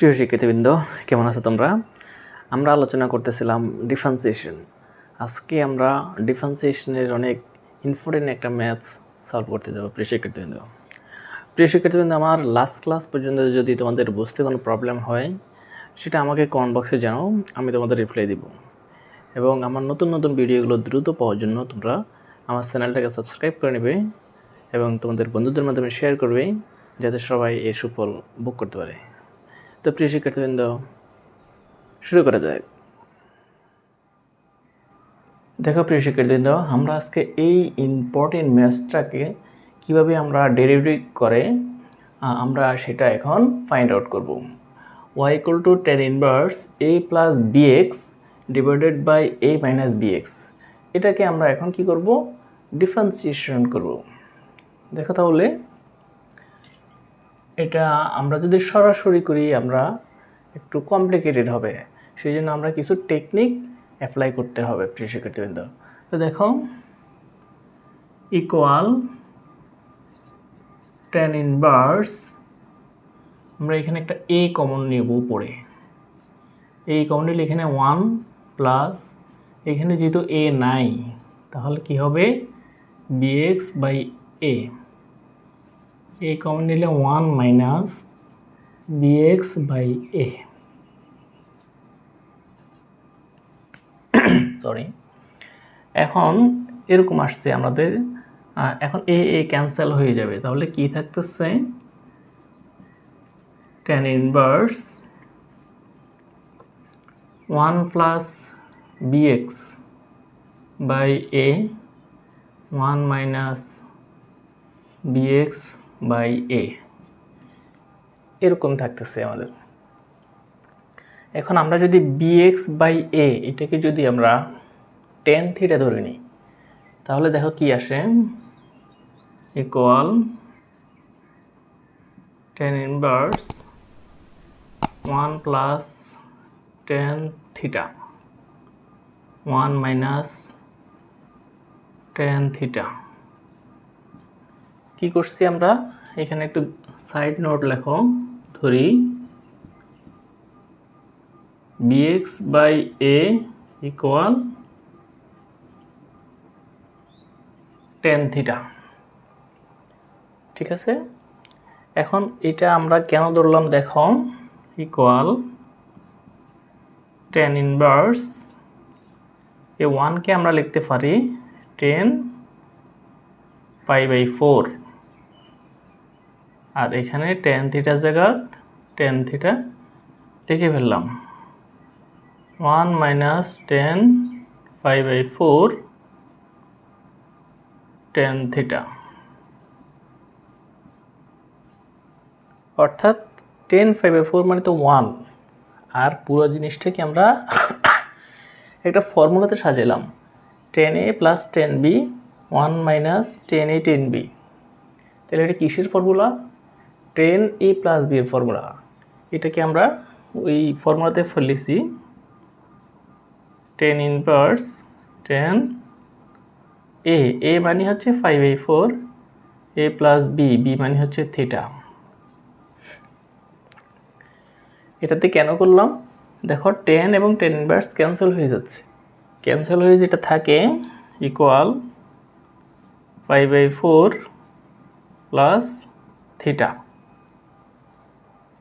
প্রিয় শিক্ষার্থীবৃন্দ, কেমন আছো তোমরা? আমরা আলোচনা করতেছিলাম ডিফারেন্সিয়েশন। আজকে আমরা ডিফারেন্সিয়েশনের অনেক ইম্পর্টেন্ট একটা ম্যাথস সলভ করতে যাব। প্রিয় শিক্ষার্থীবৃন্দ, আমার লাস্ট ক্লাস পর্যন্ত যদি তোমাদের বুঝতে কোনো প্রবলেম হয় সেটা আমাকে কমেন্ট বক্সে জানাও, আমি তোমাদের রিপ্লাই দিব। এবং আমার নতুন নতুন ভিডিওগুলো দ্রুত পাওয়ার জন্য তোমরা আমার চ্যানেলটাকে সাবস্ক্রাইব করে নেবে এবং তোমাদের বন্ধুদের মাধ্যমে শেয়ার করবে, যাতে সবাই এই সুফল ভোগ করতে পারে। তো প্রিয় শিক্ষার্থীবৃন্দ, শুরু করা যাক। দেখো প্রিয় শিক্ষার্থীবৃন্দ, আমরা আজকে এই ইম্পর্টেন্ট ম্যাথসটাকে কীভাবে আমরা ডেরিভেটিভ করে আমরা সেটা এখন ফাইন্ড আউট করব। y = tan inverse a plus bx divided by a minus bx, এটাকে আমরা এখন কি করব? ডিফারেন্সিয়েশন করব। দেখো তাহলে এটা আমরা যদি সরাসরি করি আমরা একটু কমপ্লিকেটেড হবে, সেই জন্য আমরা কিছু টেকনিক অ্যাপ্লাই করতে হবে প্রিয় শিক্ষার্থীবৃন্দ। তো দেখো, ইকুয়াল tan ইনভার্স, আমরা এখানে একটা a কমন নেব উপরে। a কমন নিলে এখানে 1 প্লাস, এখানে যেহেতু a নাই তাহলে কি হবে? bx by a। a common নিলে 1 minus bx by a। Sorry, এখন এরকম আসছে আমাদের, এখন a ক্যান্সেল হয়ে যাবে, তাহলে কি থাকতেছে? tan inverse 1 plus bx by a, 1 minus bx by a, এরকম থাকতেছে আমাদের। এখন আমরা যদি bx বাই a এটাকে যদি আমরা tan থিটা ধরে নিই, তাহলে দেখো কি আসে? Equal tan inverse 1 plus tan theta, 1 minus tan theta. কি করছি আমরা? এখানে একটু সাইড নোট লেখো, ধরি bx by a equal tan theta. ঠিক আছে, এখন এটা আমরা কেন ধরলাম দেখো, ইকুয়াল tan ইনভার্স এ 1কে আমরা লিখতে পারি tan পাই বাই 4, আর এখানে tan থিটার জায়গায় tan থিটা লিখে ফেললাম 1 minus tan pi by 4 tan theta, অর্থাৎ tan পাই বাই 4 মানে তো 1, আর পুরো জিনিসটাকে আমরা একটা ফর্মুলাতে সাজালাম, tan a plus tan b 1 minus tan a tan b। তাহলে এটা কিসের formula? tan a plus b এর ফর্মুলা। এটাকে আমরা ওই ফর্মুলাতে ফেলেছি, tan ইনভার্স tan a মানে হচ্ছে 5/4, a প্লাস b মানে হচ্ছে থিটা। এটাতে কেন করলাম দেখো, tan এবং tan ইনভার্স ক্যান্সেল হয়ে যাচ্ছে, ক্যান্সেল হয়ে যেটা থাকে ইকুয়াল 5/4 প্লাস থিটা।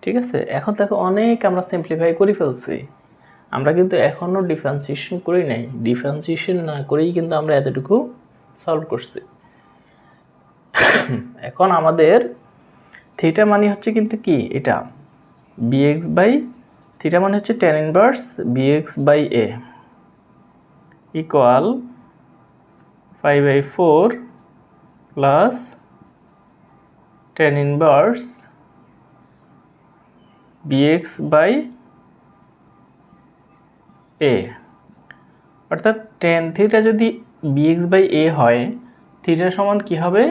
ঠিক আছে, এখন দেখো অনেক আমরা সিম্পলিফাই করে ফেলছি, আমরা কিন্তু এখনও ডিফারেন্সিয়েশন করি নাই। ডিফারেন্সিয়েশন না করেই কিন্তু আমরা এতটুকু সলভ করছি। এখন আমাদের থিটা মানে হচ্ছে কিন্তু কি, এটা bx বাই থিটা মানে হচ্ছে tan inverse bx by a equal 5/4 plus tan inverse bx by a, অর্থাৎ tan থিটা যদি bx বাই a হয়, থিটা সমান কি হবে?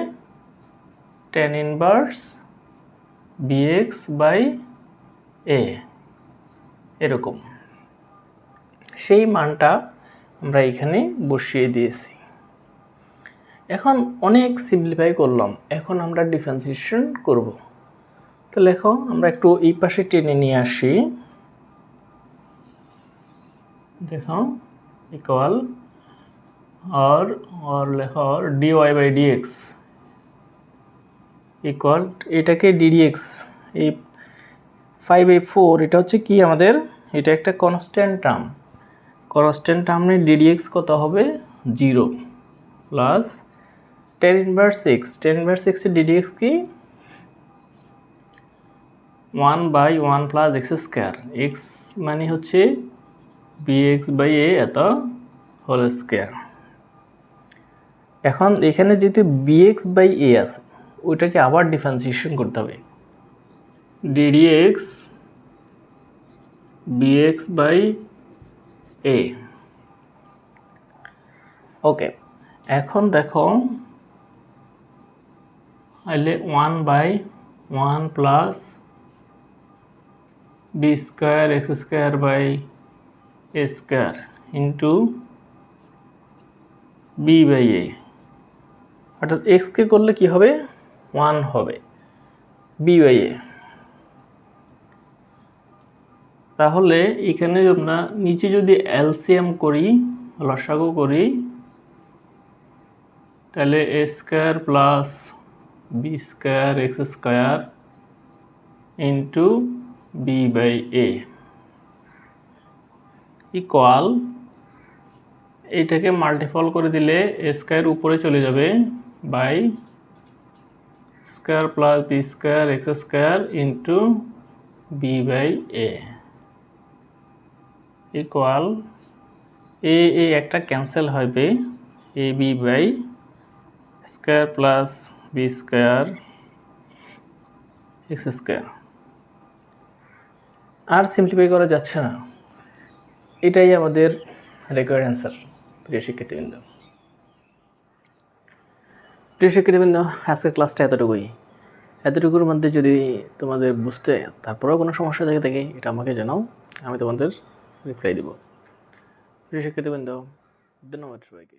tan inverse bx by a, এরকম। সেই মানটা আমরা এখানে বসিয়ে দিয়েছি। এখন অনেক সিম্পলিফাই করলাম, এখন আমরা ডিফারেন্সিয়েশন করব। তো লেখো আমরা একটু এই পাশে টেনে নিয়ে আসি, দেখো ইকুয়াল और লেখো dy বাই dx ইকুয়াল এটাকে ddx, এই 5/4 এটা হচ্ছে কি আমাদের, এটা একটা কনস্ট্যান্ট টার্ম, কনস্ট্যান্ট টার্মে ddx কত হবে 0 plus tan inverse x, tan inverse x এর ddx কি 1/1 প্লাস x স্কয়ার, x মানে হচ্ছে bx বাই a এত হোল স্কয়ার। এখন এখানে যেহেতু bx বাই a আছে ওইটাকে আবার ডিফারেন্সিয়েশন করতে হবে, ddx bx by a। Okay, এখন দেখো তাহলে 1/1 plus b square x square by a square into b by a, অর্থাৎ x কে করলে কি হবে 1 হবে b বাই a। তাহলে এখানে আমরা নিচে যদি এলসিএম করি, লসাগু করি, তাহলে a square plus b square x square into b by a equal, এটাকে মাল্টিপল করে দিলে a স্কয়ার উপরে চলে যাবে by square plus b square x square into b by a equal a একটা ক্যান্সেল হবে, a b by square plus b square x square. আর simplify করা যাচ্ছে না, এটাই আমাদের রিকোয়ার্ড অ্যান্সার। প্রিয় শিক্ষার্থীবৃন্দ, আজকের ক্লাসটা এতটুকুর মধ্যে যদি তোমাদের বুঝতে তারপরেও কোনো সমস্যা থাকে এটা আমাকে জানাও, আমি তোমাদের রিপ্লাই দেব। প্রিয় শিক্ষার্থীবৃন্দ, ধন্যবাদ সবাইকে।